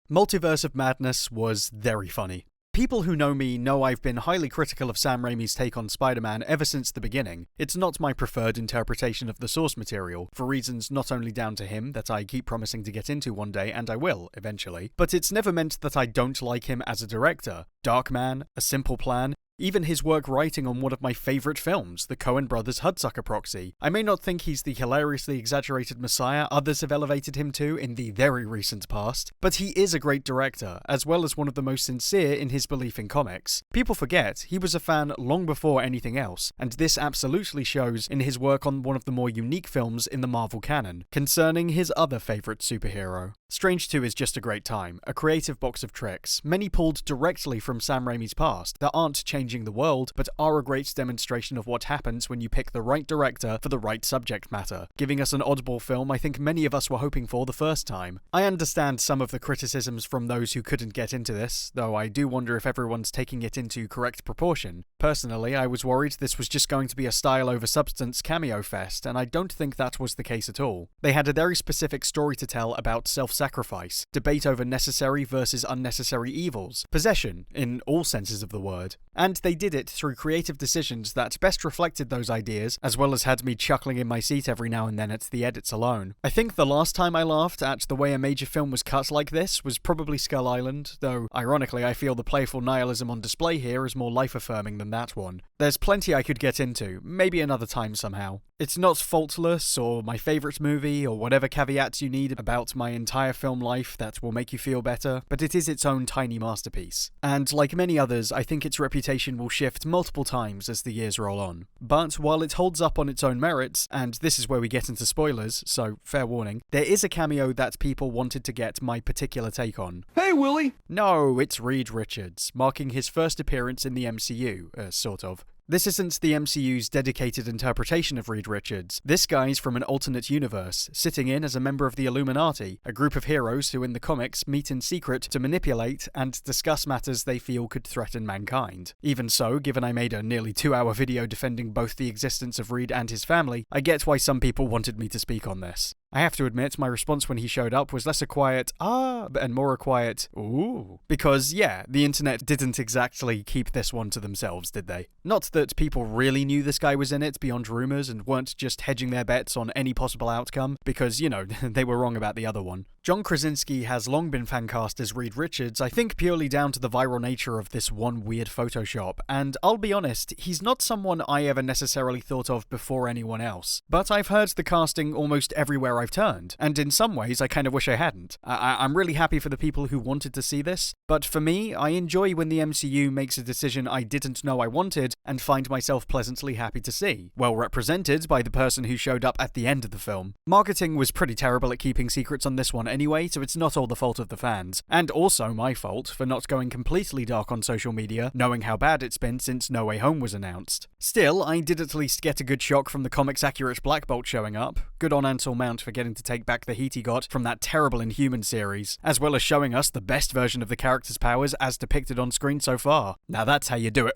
Multiverse of Madness was very funny. People who know me know I've been highly critical of Sam Raimi's take on Spider-Man ever since the beginning. It's not my preferred interpretation of the source material, for reasons not only down to him that I keep promising to get into one day, and I will, eventually, but it's never meant that I don't like him as a director. Darkman, A Simple Plan, even his work writing on one of my favourite films, the Coen brothers' Hudsucker Proxy. I may not think he's the hilariously exaggerated messiah others have elevated him to in the very recent past, but he is a great director, as well as one of the most sincere in his belief in comics. People forget, he was a fan long before anything else, and this absolutely shows in his work on one of the more unique films in the Marvel canon, concerning his other favourite superhero. Strange 2 is just a great time, a creative box of tricks, many pulled directly from Sam Raimi's past, that aren't changing the world, but are a great demonstration of what happens when you pick the right director for the right subject matter, giving us an oddball film I think many of us were hoping for the first time. I understand some of the criticisms from those who couldn't get into this, though I do wonder if everyone's taking it into correct proportion. Personally, I was worried this was just going to be a style over substance cameo fest, and I don't think that was the case at all. They had a very specific story to tell about self-sacrifice, debate over necessary versus unnecessary evils, possession, in all senses of the word. And they did it through creative decisions that best reflected those ideas, as well as had me chuckling in my seat every now and then at the edits alone. I think the last time I laughed at the way a major film was cut like this was probably Skull Island, though ironically I feel the playful nihilism on display here is more life-affirming than that one. There's plenty I could get into, maybe another time somehow. It's not faultless, or my favourite movie, or whatever caveats you need about my entire film life that will make you feel better, but it is its own tiny masterpiece. And like many others, I think its reputation will shift multiple times as the years roll on. But while it holds up on its own merits, and this is where we get into spoilers, so fair warning, there is a cameo that people wanted to get my particular take on. Hey, Willie! No, it's Reed Richards, marking his first appearance in the MCU, sort of. This isn't the MCU's dedicated interpretation of Reed Richards. This guy's from an alternate universe, sitting in as a member of the Illuminati, a group of heroes who in the comics meet in secret to manipulate and discuss matters they feel could threaten mankind. Even so, given I made a nearly 2-hour video defending both the existence of Reed and his family, I get why some people wanted me to speak on this. I have to admit, my response when he showed up was less a quiet, ah, and more a quiet, ooh. Because, yeah, the internet didn't exactly keep this one to themselves, did they? Not that people really knew this guy was in it beyond rumours and weren't just hedging their bets on any possible outcome, because, you know, they were wrong about the other one. John Krasinski has long been fancast as Reed Richards, I think purely down to the viral nature of this one weird Photoshop, and I'll be honest, he's not someone I ever necessarily thought of before anyone else. But I've heard the casting almost everywhere I've turned, and in some ways I kind of wish I hadn't. I'm really happy for the people who wanted to see this, but for me, I enjoy when the MCU makes a decision I didn't know I wanted and find myself pleasantly happy to see, well represented by the person who showed up at the end of the film. Marketing was pretty terrible at keeping secrets on this one anyway, so it's not all the fault of the fans, and also my fault for not going completely dark on social media, knowing how bad it's been since No Way Home was announced. Still, I did at least get a good shock from the comics accurate Black Bolt showing up. Good on Ansel Mount for getting to take back the heat he got from that terrible Inhuman series, as well as showing us the best version of the character's powers as depicted on screen so far. Now that's how you do it.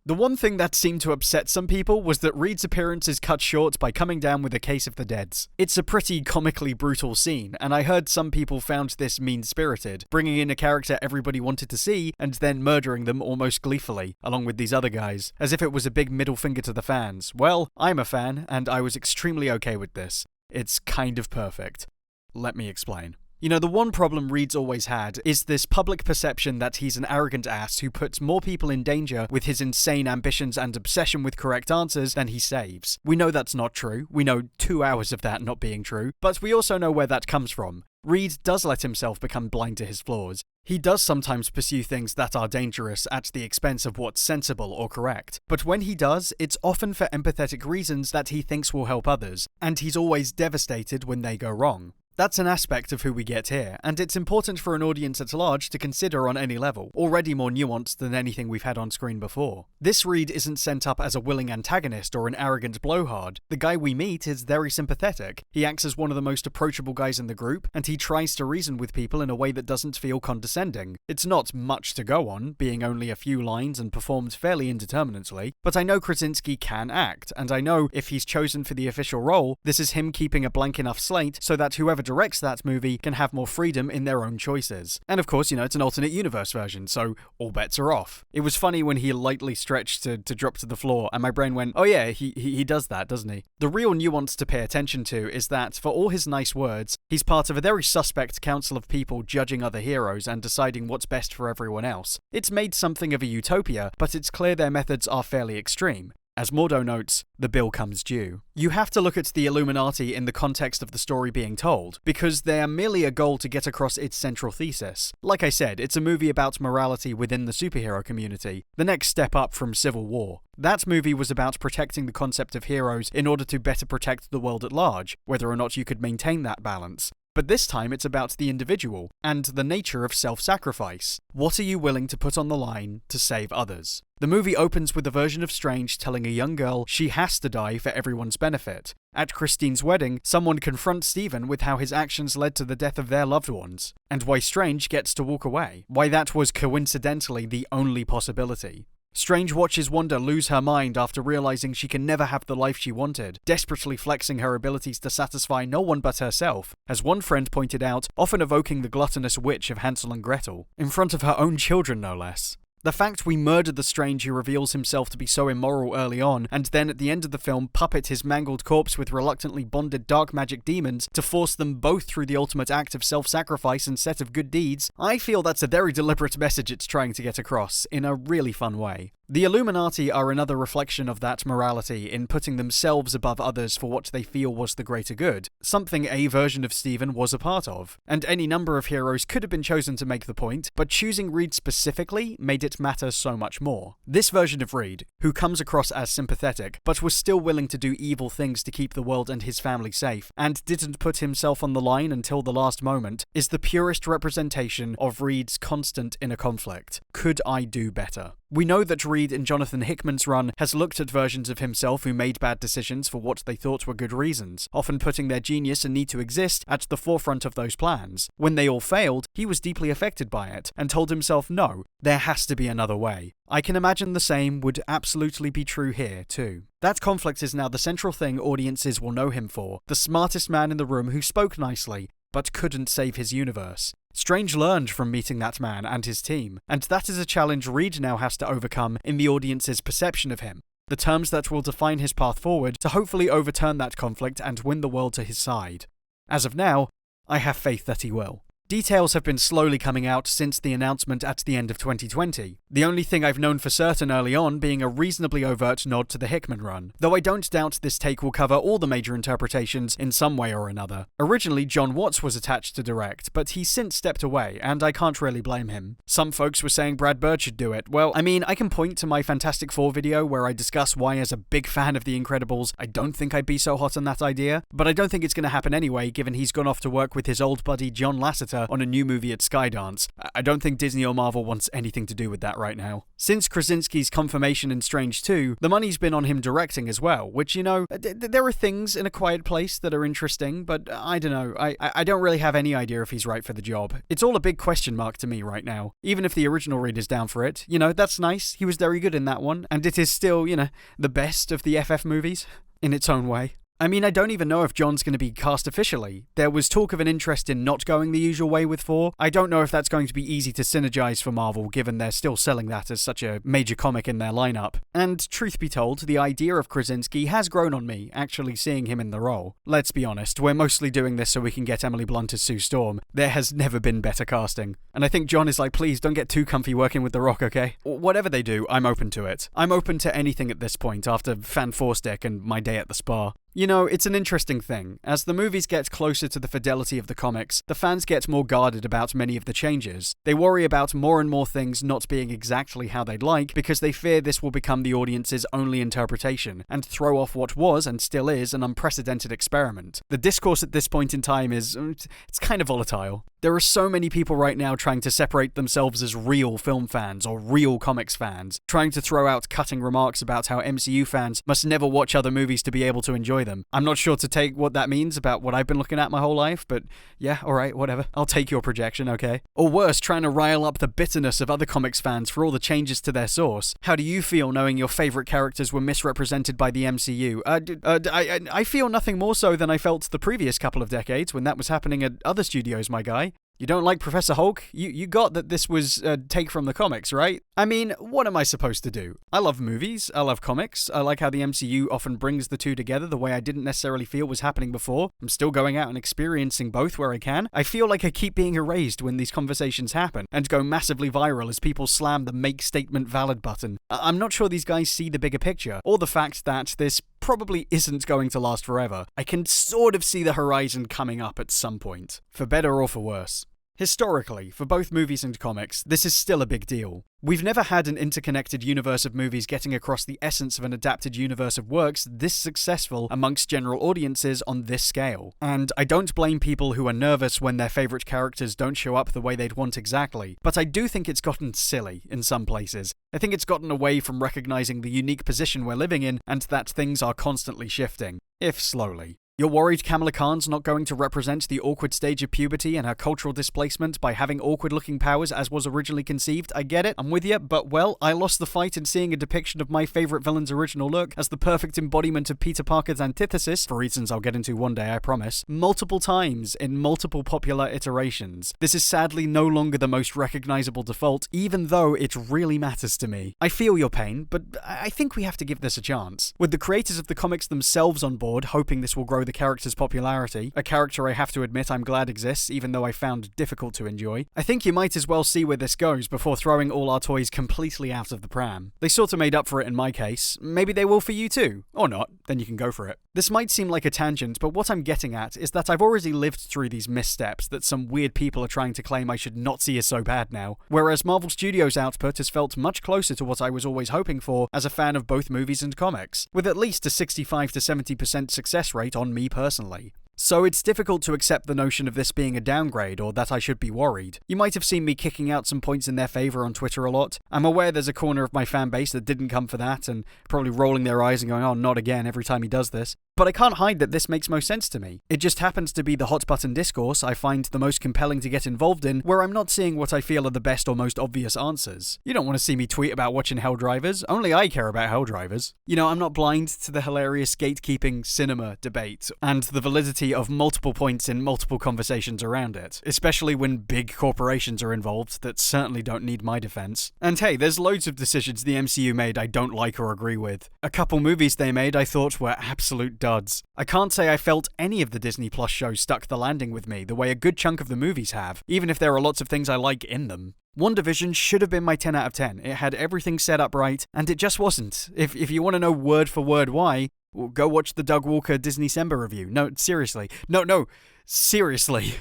The one thing that seemed to upset some people was that Reed's appearance is cut short by coming down with a case of the deads. It's a pretty comically brutal scene, and I heard some people found this mean-spirited, bringing in a character everybody wanted to see and then murdering them almost gleefully, along with these other guys, as if it was a big middle finger to the fans. Well, I'm a fan, and I was extremely okay with this. It's kind of perfect. Let me explain. You know, the one problem Reed's always had is this public perception that he's an arrogant ass who puts more people in danger with his insane ambitions and obsession with correct answers than he saves. We know that's not true. We know 2 hours of that not being true. But we also know where that comes from. Reed does let himself become blind to his flaws. He does sometimes pursue things that are dangerous at the expense of what's sensible or correct. But when he does, it's often for empathetic reasons that he thinks will help others, and he's always devastated when they go wrong. That's an aspect of who we get here, and it's important for an audience at large to consider on any level, already more nuanced than anything we've had on screen before. This Reed isn't sent up as a willing antagonist or an arrogant blowhard. The guy we meet is very sympathetic. He acts as one of the most approachable guys in the group, and he tries to reason with people in a way that doesn't feel condescending. It's not much to go on, being only a few lines and performed fairly indeterminately, but I know Krasinski can act, and I know if he's chosen for the official role, this is him keeping a blank enough slate so that whoever whoever directs that movie can have more freedom in their own choices. And of course, it's an alternate universe version, so all bets are off. It was funny when he lightly stretched to drop to the floor, and my brain went, oh yeah, he does that, doesn't he? The real nuance to pay attention to is that, for all his nice words, he's part of a very suspect council of people judging other heroes and deciding what's best for everyone else. It's made something of a utopia, but it's clear their methods are fairly extreme. As Mordo notes, the bill comes due. You have to look at the Illuminati in the context of the story being told, because they are merely a goal to get across its central thesis. Like I said, it's a movie about morality within the superhero community, the next step up from Civil War. That movie was about protecting the concept of heroes in order to better protect the world at large, whether or not you could maintain that balance. But this time it's about the individual, and the nature of self-sacrifice. What are you willing to put on the line to save others? The movie opens with a version of Strange telling a young girl she has to die for everyone's benefit. At Christine's wedding, someone confronts Stephen with how his actions led to the death of their loved ones, and why Strange gets to walk away. Why that was coincidentally the only possibility. Strange watches Wanda lose her mind after realizing she can never have the life she wanted, desperately flexing her abilities to satisfy no one but herself, as one friend pointed out, often evoking the gluttonous witch of Hansel and Gretel, in front of her own children no less. The fact we murdered the Strange who reveals himself to be so immoral early on, and then at the end of the film puppet his mangled corpse with reluctantly bonded dark magic demons to force them both through the ultimate act of self-sacrifice and set of good deeds, I feel that's a very deliberate message it's trying to get across, in a really fun way. The Illuminati are another reflection of that morality in putting themselves above others for what they feel was the greater good, something a version of Stephen was a part of. And any number of heroes could have been chosen to make the point, but choosing Reed specifically made it matter so much more. This version of Reed, who comes across as sympathetic, but was still willing to do evil things to keep the world and his family safe, and didn't put himself on the line until the last moment, is the purest representation of Reed's constant inner conflict. Could I do better? We know that Reed in Jonathan Hickman's run has looked at versions of himself who made bad decisions for what they thought were good reasons, often putting their genius and need to exist at the forefront of those plans. When they all failed, he was deeply affected by it, and told himself no, there has to be another way. I can imagine the same would absolutely be true here, too. That conflict is now the central thing audiences will know him for, the smartest man in the room who spoke nicely, but couldn't save his universe. Strange learned from meeting that man and his team, and that is a challenge Reed now has to overcome in the audience's perception of him, the terms that will define his path forward to hopefully overturn that conflict and win the world to his side. As of now, I have faith that he will. Details have been slowly coming out since the announcement at the end of 2020, the only thing I've known for certain early on being a reasonably overt nod to the Hickman run, though I don't doubt this take will cover all the major interpretations in some way or another. Originally, John Watts was attached to direct, but he's since stepped away, and I can't really blame him. Some folks were saying Brad Bird should do it. Well, I mean, I can point to my Fantastic Four video where I discuss why, as a big fan of The Incredibles, I don't think I'd be so hot on that idea, but I don't think it's going to happen anyway, given he's gone off to work with his old buddy John Lasseter on a new movie at Skydance. I don't think Disney or Marvel wants anything to do with that right now. Since Krasinski's confirmation in Strange 2, the money's been on him directing as well, which, there are things in A Quiet Place that are interesting, but I don't know, I don't really have any idea if he's right for the job. It's all a big question mark to me right now. Even if the original Reed is down for it, that's nice, he was very good in that one, and it is still, the best of the FF movies, in its own way. I mean, I don't even know if John's going to be cast officially. There was talk of an interest in not going the usual way with 4. I don't know if that's going to be easy to synergize for Marvel, given they're still selling that as such a major comic in their lineup. And truth be told, the idea of Krasinski has grown on me, actually seeing him in the role. Let's be honest, we're mostly doing this so we can get Emily Blunt as Sue Storm. There has never been better casting. And I think John is like, please don't get too comfy working with The Rock, okay? Whatever they do, I'm open to it. I'm open to anything at this point after Fan 4 Stick and my day at the spa. It's an interesting thing. As the movies get closer to the fidelity of the comics, the fans get more guarded about many of the changes. They worry about more and more things not being exactly how they'd like because they fear this will become the audience's only interpretation and throw off what was and still is an unprecedented experiment. The discourse at this point in time is, it's kind of volatile. There are so many people right now trying to separate themselves as real film fans or real comics fans, trying to throw out cutting remarks about how MCU fans must never watch other movies to be able to enjoy enjoy them. I'm not sure to take what that means about what I've been looking at my whole life, but yeah, alright, whatever. I'll take your projection, okay? Or worse, trying to rile up the bitterness of other comics fans for all the changes to their source. How do you feel knowing your favorite characters were misrepresented by the MCU? I feel nothing more so than I felt the previous couple of decades when that was happening at other studios, my guy. You don't like Professor Hulk? You got that this was a take from the comics, right? I mean, what am I supposed to do? I love movies, I love comics, I like how the MCU often brings the two together the way I didn't necessarily feel was happening before. I'm still going out and experiencing both where I can. I feel like I keep being erased when these conversations happen, and go massively viral as people slam the make statement valid button. I'm not sure these guys see the bigger picture, or the fact that this probably isn't going to last forever. I can sort of see the horizon coming up at some point, for better or for worse. Historically, for both movies and comics, this is still a big deal. We've never had an interconnected universe of movies getting across the essence of an adapted universe of works this successful amongst general audiences on this scale. And I don't blame people who are nervous when their favourite characters don't show up the way they'd want exactly, but I do think it's gotten silly in some places. I think it's gotten away from recognising the unique position we're living in and that things are constantly shifting, if slowly. You're worried Kamala Khan's not going to represent the awkward stage of puberty and her cultural displacement by having awkward-looking powers as was originally conceived. I get it, I'm with you, but well, I lost the fight in seeing a depiction of my favourite villain's original look as the perfect embodiment of Peter Parker's antithesis, for reasons I'll get into one day, I promise, multiple times in multiple popular iterations. This is sadly no longer the most recognisable default, even though it really matters to me. I feel your pain, but I think we have to give this a chance. With the creators of the comics themselves on board, hoping this will grow the character's popularity, a character I have to admit I'm glad exists, even though I found difficult to enjoy, I think you might as well see where this goes before throwing all our toys completely out of the pram. They sort of made up for it in my case. Maybe they will for you too. Or not, then you can go for it. This might seem like a tangent, but what I'm getting at is that I've already lived through these missteps that some weird people are trying to claim I should not see as so bad now, whereas Marvel Studios' output has felt much closer to what I was always hoping for as a fan of both movies and comics, with at least a 65 to 70% success rate on me personally. So it's difficult to accept the notion of this being a downgrade or that I should be worried. You might have seen me kicking out some points in their favour on Twitter a lot. I'm aware there's a corner of my fan base that didn't come for that and probably rolling their eyes and going, oh, not again every time he does this. But I can't hide that this makes most sense to me. It just happens to be the hot button discourse I find the most compelling to get involved in, where I'm not seeing what I feel are the best or most obvious answers. You don't want to see me tweet about watching Helldrivers. Only I care about Helldrivers. You know, I'm not blind to the hilarious gatekeeping cinema debate and the validity of multiple points in multiple conversations around it, especially when big corporations are involved that certainly don't need my defense. And hey, there's loads of decisions the MCU made I don't like or agree with. A couple movies they made I thought were absolute duds. I can't say I felt any of the Disney Plus shows stuck the landing with me the way a good chunk of the movies have, even if there are lots of things I like in them. WandaVision should have been my 10 out of 10. It had everything set up right, and it just wasn't. If you want to know word for word why, well, go watch the Doug Walker Disney-cember review. No, seriously. No, seriously.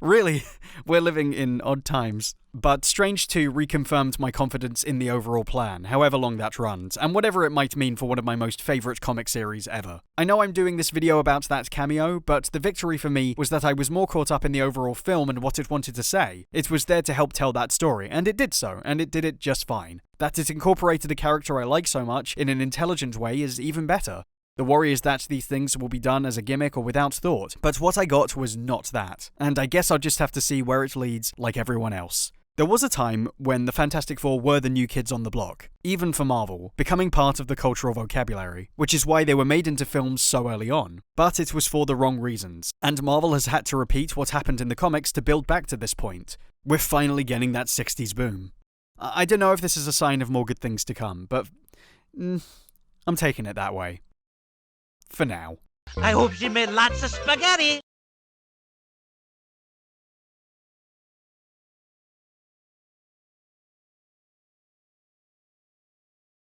Really, we're living in odd times. But Strange 2 reconfirmed my confidence in the overall plan, however long that runs, and whatever it might mean for one of my most favourite comic series ever. I know I'm doing this video about that cameo, but the victory for me was that I was more caught up in the overall film and what it wanted to say. It was there to help tell that story, and it did so, and it did it just fine. That it incorporated a character I like so much in an intelligent way is even better. The worry is that these things will be done as a gimmick or without thought, but what I got was not that, and I guess I'll just have to see where it leads like everyone else. There was a time when the Fantastic Four were the new kids on the block, even for Marvel, becoming part of the cultural vocabulary, which is why they were made into films so early on. But it was for the wrong reasons, and Marvel has had to repeat what happened in the comics to build back to this point. We're finally getting that 60s boom. I don't know if this is a sign of more good things to come, but I'm taking it that way. For now. I hope she made lots of spaghetti.